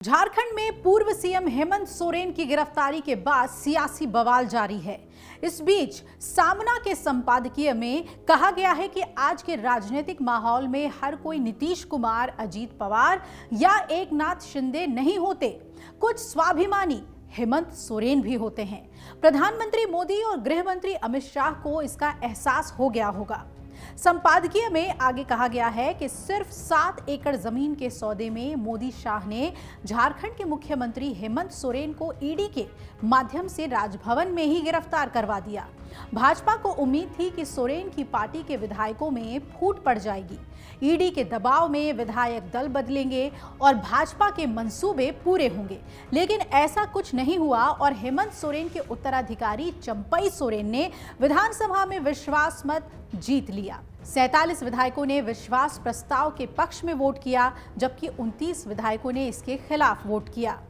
झारखंड में पूर्व सीएम हेमंत सोरेन की गिरफ्तारी के बाद सियासी बवाल जारी है। इस बीच सामना के संपादकीय में कहा गया है कि आज के राजनीतिक माहौल में हर कोई नीतीश कुमार, अजीत पवार या एकनाथ शिंदे नहीं होते, कुछ स्वाभिमानी हेमंत सोरेन भी होते हैं। प्रधानमंत्री मोदी और गृह मंत्री अमित शाह को इसका एहसास हो गया होगा। संपादकीय में आगे कहा गया है कि सिर्फ 7 एकड़ जमीन के सौदे में मोदी शाह ने झारखंड के मुख्यमंत्री हेमंत सोरेन को ईडी के माध्यम से राजभवन में ही गिरफ्तार करवा दिया। भाजपा को उम्मीद थी कि सोरेन की पार्टी के विधायकों में फूट पड़ जाएगी, ईडी के दबाव में विधायक दल बदलेंगे और भाजपा के मंसूबे पूरे होंगे, लेकिन ऐसा कुछ नहीं हुआ और हेमंत सोरेन के उत्तराधिकारी चंपई सोरेन ने विधानसभा में विश्वास मत जीत लिया। 47 विधायकों ने विश्वास प्रस्ताव के पक्ष में वोट किया, जबकि 29 विधायकों ने इसके खिलाफ वोट किया।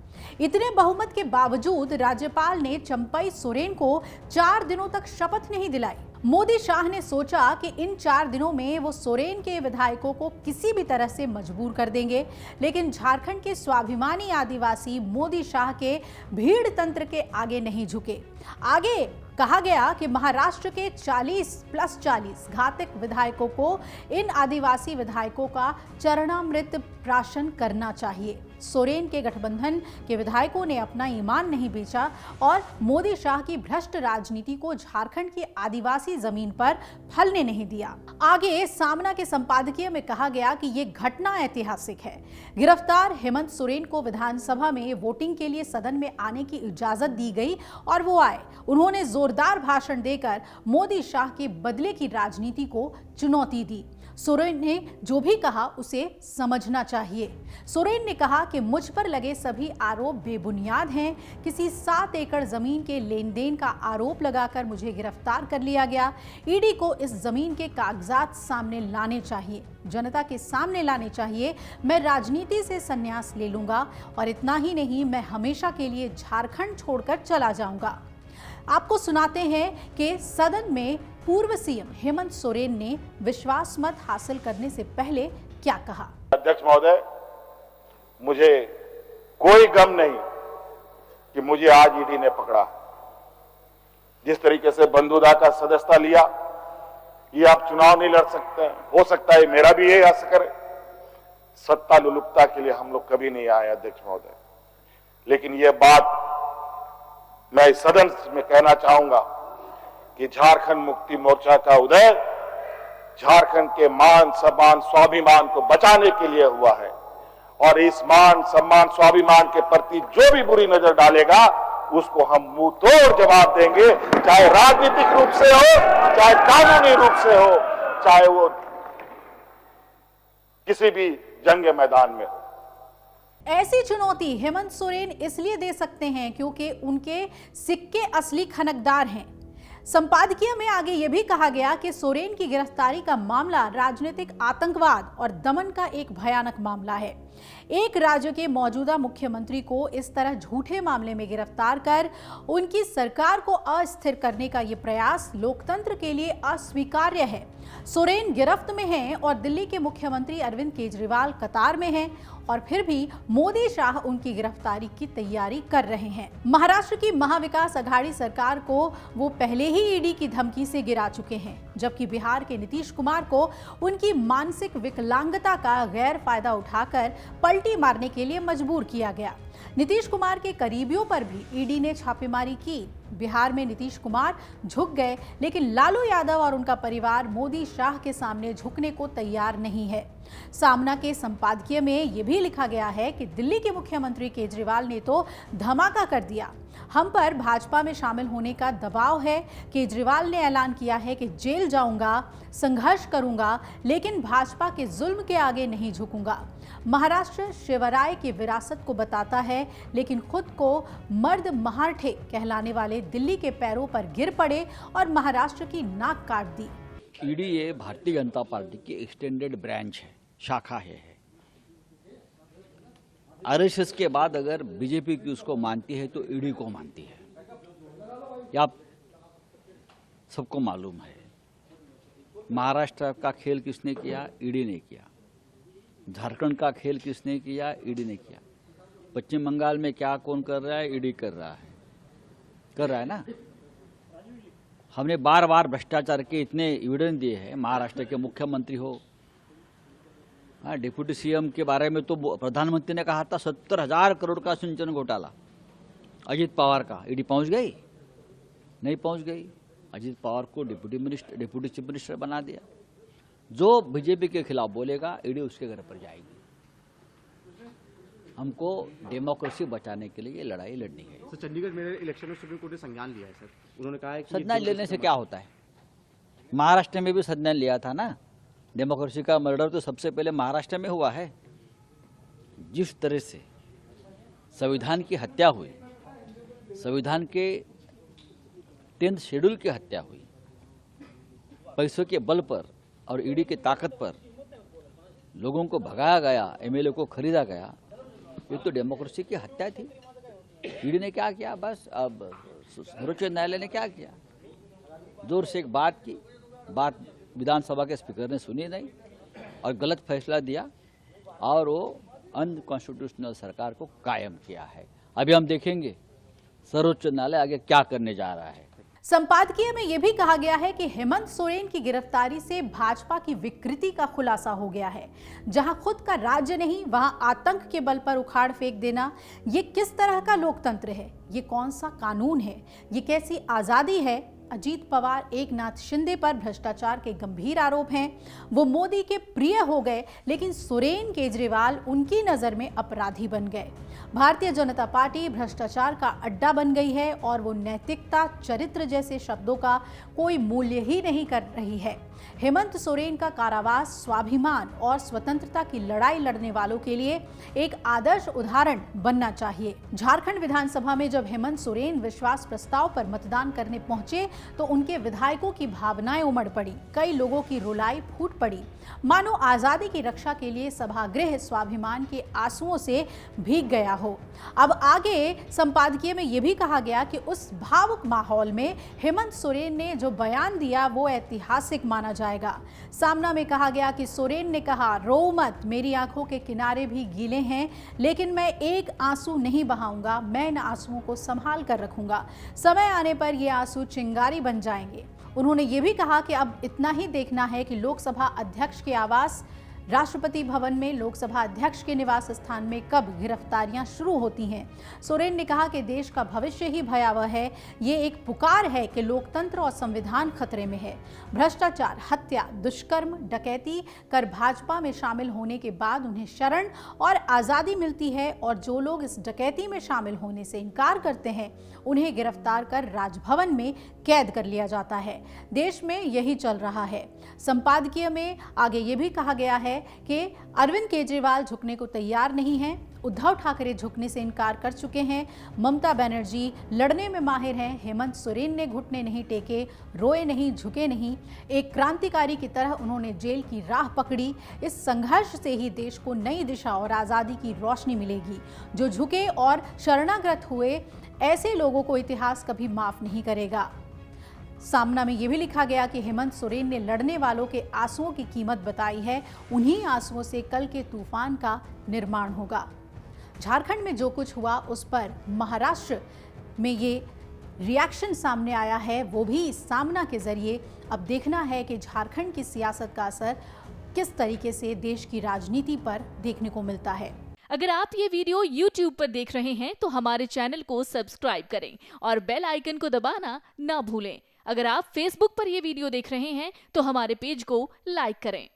इतने बहुमत के बावजूद राज्यपाल ने चंपई सोरेन को 4 दिनों तक शपथ नहीं दिलाई। मोदी शाह ने सोचा कि इन 4 दिनों में वो सोरेन के विधायकों को किसी भी तरह से मजबूर कर देंगे, लेकिन झारखंड के स्वाभिमानी आदिवासी मोदी शाह के भीड़ तंत्र के आगे नहीं झुके। आगे कहा गया कि महाराष्ट्र के 40+40 घातक विधायकों को इन आदिवासी विधायकों का चरणामृत प्राशन करना चाहिए। सोरेन के गठबंधन के विधायकों ने अपना ईमान नहीं बेचा और मोदी शाह की भ्रष्ट राजनीति को झारखंड की आदिवासी जमीन पर फलने नहीं दिया। आगे सामना के संपादकीय में कहा गया कि यह घटना ऐतिहासिक है। गिरफ्तार हेमंत सोरेन को विधानसभा में वोटिंग के लिए सदन में आने की इजाजत दी गई और वो आए। उन्होंने जोरदार भाषण देकर मोदी शाह के बदले की राजनीति को चुनौती दी। सोरेन ने जो भी कहा उसे समझना चाहिए। सोरेन ने कहा कि मुझ पर लगे सभी आरोप बेबुनियाद हैं। किसी 7 एकड़ जमीन के लेन देन का आरोप लगाकर मुझे गिरफ्तार कर लिया गया। ईडी को इस जमीन के कागजात सामने लाने चाहिए, जनता के सामने लाने चाहिए। मैं राजनीति से संन्यास ले लूंगा और इतना ही नहीं, मैं हमेशा के लिए झारखंड छोड़कर चला जाऊंगा। आपको सुनाते हैं कि सदन में पूर्व सीएम हेमंत सोरेन ने विश्वास मत हासिल करने से पहले क्या कहा। अध्यक्ष महोदय, मुझे कोई गम नहीं कि मुझे आज ईडी ने पकड़ा। जिस तरीके से बंधुदा का सदस्यता लिया, ये आप चुनाव नहीं लड़ सकते। हो सकता है मेरा भी ये असर है। सत्ता लुलुपता के लिए हम लोग कभी नहीं आए अध्यक्ष महोदय, लेकिन ये बात मैं इस सदन में कहना चाहूंगा कि झारखंड मुक्ति मोर्चा का उदय झारखंड के मान सम्मान स्वाभिमान को बचाने के लिए हुआ है और इस मान सम्मान स्वाभिमान के प्रति जो भी बुरी नजर डालेगा उसको हम मुंह तोड़ जवाब देंगे, चाहे राजनीतिक रूप से हो, चाहे कानूनी रूप से हो, चाहे वो किसी भी जंग मैदान में हो। ऐसी चुनौती हेमंत सोरेन इसलिए दे सकते हैं क्योंकि उनके सिक्के असली खनकदार हैं। संपादकीय में आगे यह भी कहा गया कि सोरेन की गिरफ्तारी का मामला राजनीतिक आतंकवाद और दमन का एक भयानक मामला है। एक राज्य के मौजूदा मुख्यमंत्री को इस तरह झूठे मामले में गिरफ्तार कर उनकी सरकार को अस्थिर करने का यह प्रयास लोकतंत्र के लिए अस्वीकार्य है। सोरेन गिरफ्त में हैं और दिल्ली के मुख्यमंत्री अरविंद केजरीवाल कतार में हैं और फिर भी मोदी शाह उनकी गिरफ्तारी की तैयारी कर रहे हैं। महाराष्ट्र की महाविकास अघाड़ी सरकार को वो पहले ही ईडी की धमकी से गिरा चुके हैं, जबकि बिहार के नीतीश कुमार को उनकी मानसिक विकलांगता का गैर फायदा उठाकर पलटी मारने के लिए मजबूर किया गया। नीतीश कुमार के करीबियों पर भी ईडी ने छापेमारी की। बिहार में नीतीश कुमार झुक गए, लेकिन लालू यादव और उनका परिवार मोदी शाह के सामने झुकने को तैयार नहीं है। सामना के संपादकीय में यह भी लिखा गया है कि दिल्ली के मुख्यमंत्री केजरीवाल ने तो धमाका कर दिया। हम पर भाजपा में शामिल होने का दबाव है। केजरीवाल ने ऐलान किया है कि जेल जाऊंगा, संघर्ष करूंगा, लेकिन भाजपा के जुल्म के आगे नहीं झुकूंगा। महाराष्ट्र शिवराय की विरासत को बताता है, लेकिन खुद को मर्द महारठे कहलाने वाले दिल्ली के पैरों पर गिर पड़े और महाराष्ट्र की नाक काट दी। ईडी ये भारतीय जनता पार्टी की एक्सटेंडेड ब्रांच है, शाखा है। आरएसएस के बाद अगर बीजेपी की उसको मानती है तो ईडी को मानती है, ये आप सबको मालूम है। महाराष्ट्र का खेल किसने किया? ईडी ने किया। झारखंड का खेल किसने किया? ईडी ने किया। पश्चिम बंगाल में क्या कौन कर रहा है, ईडी कर रहा है ना। हमने बार बार भ्रष्टाचार के इतने एविडेंस दिए हैं। महाराष्ट्र के मुख्यमंत्री हो, डिप्यूटी सीएम के बारे में तो प्रधानमंत्री ने कहा था 70,000 करोड़ का सिंचन घोटाला अजीत पवार का, ईडी पहुंच गई? नहीं पहुंच गई। अजीत पवार को डिप्यूटी चीफ मिनिस्टर बना दिया। जो बीजेपी के खिलाफ बोलेगा, ईडी उसके घर पर जाएगी। हमको डेमोक्रेसी बचाने के लिए लड़ाई लड़नी है। सर, चंडीगढ़ में इलेक्शन में सुप्रीम कोर्ट ने संज्ञान लिया है सर। उन्होंने कहा है कि संज्ञान लेने से क्या होता है? महाराष्ट्र में भी संज्ञान लिया था ना। डेमोक्रेसी का मर्डर तो सबसे पहले महाराष्ट्र में हुआ है। जिस तरह से संविधान की हत्या हुई, संविधान के 10th शेड्यूल की हत्या हुई, पैसों के बल पर और ईडी की ताकत पर लोगों को भगाया गया, एमएलए को खरीदा गया, ये तो डेमोक्रेसी की हत्या थी। ईडी ने क्या किया? बस अब सर्वोच्च न्यायालय ने क्या किया? जोर से एक बात की, बात विधानसभा के स्पीकर ने सुनी नहीं और गलत फैसला दिया और वो अनकॉन्स्टिट्यूशनल सरकार को कायम किया है। अभी हम देखेंगे सर्वोच्च न्यायालय आगे क्या करने जा रहा है। संपादकीय में यह भी कहा गया है कि हेमंत सोरेन की गिरफ्तारी से भाजपा की विकृति का खुलासा हो गया है। जहां खुद का राज्य नहीं, वहां आतंक के बल पर उखाड़ फेंक देना, ये किस तरह का लोकतंत्र है? ये कौन सा कानून है? ये कैसी आजादी है? अजीत पवार, एकनाथ शिंदे पर भ्रष्टाचार के गंभीर आरोप हैं। वो मोदी के प्रिय हो गए, लेकिन सोरेन, केजरीवाल उनकी नजर में अपराधी बन गए। भारतीय जनता पार्टी भ्रष्टाचार का अड्डा बन गई है और वो नैतिकता, चरित्र जैसे शब्दों का कोई मूल्य ही नहीं कर रही है। हेमंत सोरेन का कारावास स्वाभिमान और स्वतंत्रता की लड़ाई लड़ने वालों के लिए एक आदर्श उदाहरण बनना चाहिए। झारखंड विधानसभा में जब हेमंत सोरेन विश्वास प्रस्ताव पर मतदान करने पहुंचे तो उनके विधायकों की भावनाएं उमड़ पड़ी। कई लोगों की रुलाई फूट पड़ी, मानो आजादी की रक्षा के लिए सभागृह स्वाभिमान के आंसुओं से भीग गया हो। अब आगे संपादकीय में यह भी कहा गया कि उस भावुक माहौल में हेमंत सोरेन ने जो बयान दिया वो ऐतिहासिक माना जाएगा। सामना में कहा गया कि सोरेन ने कहा, रो मत, मेरी आंखों के किनारे भी गीले हैं, लेकिन मैं एक आंसू नहीं बहाऊंगा, मैं इन आंसुओं को संभाल कर रखूंगा। समय आने पर ये आंसू चिंगारी बन जाएंगे। उन्होंने ये भी कहा कि अब इतना ही देखना है कि लोकसभा अध्यक्ष के आवास, राष्ट्रपति भवन में, लोकसभा अध्यक्ष के निवास स्थान में कब गिरफ्तारियां शुरू होती हैं। सोरेन ने कहा कि देश का भविष्य ही भयावह है। ये एक पुकार है कि लोकतंत्र और संविधान खतरे में है। भ्रष्टाचार, हत्या, दुष्कर्म, डकैती कर भाजपा में शामिल होने के बाद उन्हें शरण और आज़ादी मिलती है और जो लोग इस डकैती में शामिल होने से इनकार करते हैं उन्हें गिरफ्तार कर राजभवन में कैद कर लिया जाता है। देश में यही चल रहा है। संपादकीय में आगे ये भी कहा गया है कि अरविंद केजरीवाल झुकने को तैयार नहीं हैं, उद्धव ठाकरे झुकने से इनकार कर चुके हैं, ममता बनर्जी लड़ने में माहिर हैं, हेमंत सोरेन ने घुटने नहीं टेके, रोए नहीं, झुके नहीं। एक क्रांतिकारी की तरह उन्होंने जेल की राह पकड़ी। इस संघर्ष से ही देश को नई दिशा और आज़ादी की रोशनी मिलेगी। जो झुके और शरणागत हुए, ऐसे लोगों को इतिहास कभी माफ नहीं करेगा। सामना में यह भी लिखा गया कि हेमंत सोरेन ने लड़ने वालों के आंसुओं की कीमत बताई है। उन्हीं आंसुओं से कल के तूफान का निर्माण होगा। झारखंड में जो कुछ हुआ उस पर महाराष्ट्र में ये रिएक्शन सामने आया है, वो भी इस सामना के जरिए। अब देखना है कि झारखंड की सियासत का असर किस तरीके से देश की राजनीति पर देखने को मिलता है। अगर आप ये वीडियो YouTube पर देख रहे हैं तो हमारे चैनल को सब्सक्राइब करें और बेल आइकन को दबाना ना भूलें। अगर आप Facebook पर ये वीडियो देख रहे हैं तो हमारे पेज को लाइक करें।